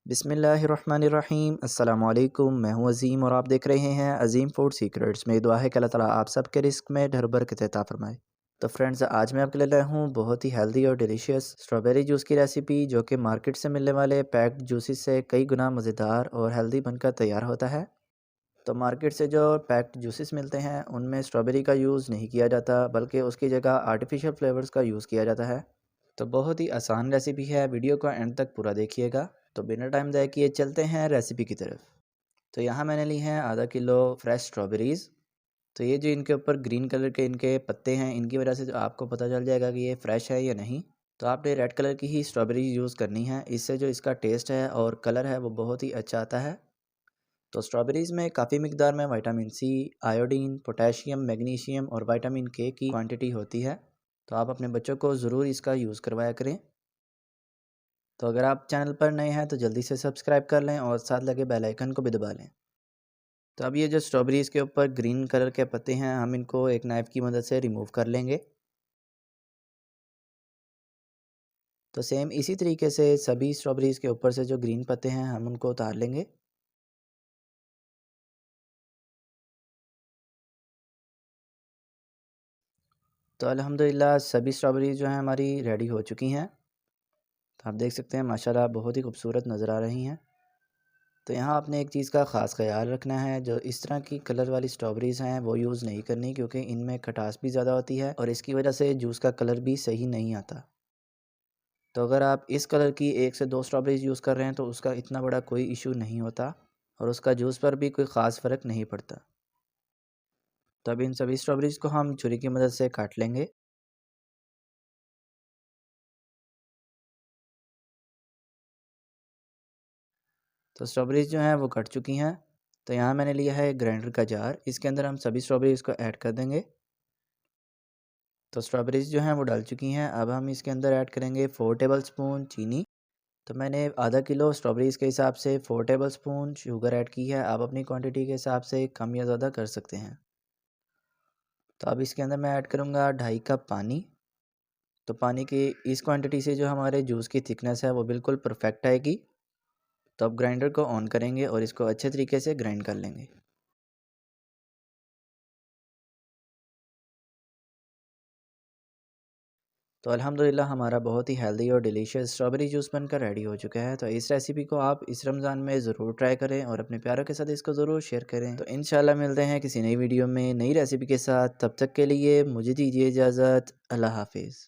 बिस्मिल्लाहिर्रहमानिर्रहीम अस्सलामु अलैकुम। मैं हूं अज़ीम और आप देख रहे हैं अज़ीम फूड सीक्रेट्स। मेरी दुआ है कि अल्लाह ताला आप सबके रिस्क में ढेर बरकत अता फरमाए। तो फ्रेंड्स, आज मैं आपके लिए लाया हूं बहुत ही हेल्दी और डिलीशियस स्ट्रॉबेरी जूस की रेसिपी, जो कि मार्केट से मिलने वाले पैक्ड जूसेस से कई गुना मज़ेदार और हेल्दी बनकर तैयार होता है। तो मार्केट से जो पैक्ड जूसेस मिलते हैं उनमें स्ट्रॉबेरी का यूज़ नहीं किया जाता, बल्कि उसकी जगह आर्टिफिशियल फ्लेवर्स का यूज़ किया जाता है। तो बहुत ही आसान रेसिपी है, वीडियो को एंड तक पूरा देखिएगा। तो बिना टाइम ज़ाया किए चलते हैं रेसिपी की तरफ। तो यहाँ मैंने ली हैं आधा किलो फ्रेश स्ट्रॉबेरीज़। तो ये जो इनके ऊपर ग्रीन कलर के इनके पत्ते हैं, इनकी वजह से जो आपको पता चल जाएगा कि ये फ्रेश है या नहीं। तो आपने रेड कलर की ही स्ट्रॉबेरी यूज़ करनी है, इससे जो इसका टेस्ट है और कलर है वो बहुत ही अच्छा आता है। तो स्ट्रॉबेरीज़ में काफ़ी मिकदार में vitamin C, iodine, potassium, magnesium और विटामिन के की क्वांटिटी होती है। तो आप अपने बच्चों को ज़रूर इसका यूज़ करवाया करें। तो अगर आप चैनल पर नए हैं तो जल्दी से सब्सक्राइब कर लें और साथ लगे बेल आइकन को भी दबा लें। तो अब ये जो स्ट्रॉबेरीज़ के ऊपर ग्रीन कलर के पत्ते हैं, हम इनको एक नाइफ़ की मदद से रिमूव कर लेंगे। तो सेम इसी तरीके से सभी स्ट्रॉबेरीज़ के ऊपर से जो ग्रीन पत्ते हैं हम उनको उतार लेंगे। तो अल्हम्दुलिल्लाह सभी स्ट्रॉबेरीज़ जो हैं हमारी रेडी हो चुकी हैं। तो आप देख सकते हैं माशाल्लाह बहुत ही खूबसूरत नज़र आ रही हैं। तो यहाँ आपने एक चीज़ का ख़ास ख़्याल रखना है, जो इस तरह की कलर वाली स्ट्रॉबेरीज़ हैं वो यूज़ नहीं करनी, क्योंकि इनमें खटास भी ज़्यादा होती है और इसकी वजह से जूस का कलर भी सही नहीं आता। तो अगर आप इस कलर की 1 से 2 स्ट्रॉबेरीज़ यूज़ कर रहे हैं तो उसका इतना बड़ा कोई इशू नहीं होता और उसका जूस पर भी कोई ख़ास फ़र्क नहीं पड़ता। तो अब इन सभी स्ट्रॉबेरीज़ को हम छुरी की मदद से काट लेंगे। तो स्ट्रॉबेरीज़ जो हैं वो कट चुकी हैं। तो यहाँ मैंने लिया है ग्राइंडर का जार, इसके अंदर हम सभी स्ट्रॉबेरीज़ को ऐड कर देंगे। तो स्ट्रॉबेरीज़ जो हैं वो डल चुकी हैं। अब हम इसके अंदर ऐड करेंगे 4 टेबलस्पून चीनी। तो मैंने आधा किलो स्ट्रॉबेरीज़ के हिसाब से 4 टेबलस्पून शुगर ऐड की है। आप अपनी क्वांटिटी के हिसाब से कम या ज़्यादा कर सकते हैं। तो अब इसके अंदर मैं ऐड करूँगा 2.5 कप पानी। तो पानी की इस क्वांटिटी से जो हमारे जूस की थिकनेस है वो बिल्कुल परफेक्ट आएगी। तो अब ग्राइंडर को ऑन करेंगे और इसको अच्छे तरीके से ग्राइंड कर लेंगे। तो अल्हम्दुलिल्लाह हमारा बहुत ही हेल्दी और डिलीशियस स्ट्रॉबेरी जूस बनकर रेडी हो चुका है। तो इस रेसिपी को आप इस रमज़ान में ज़रूर ट्राई करें और अपने प्यारों के साथ इसको ज़रूर शेयर करें। तो इंशाल्लाह मिलते हैं किसी नई वीडियो में नई रेसिपी के साथ। तब तक के लिए मुझे दीजिए इजाज़त। अल्लाह हाफ़िज़।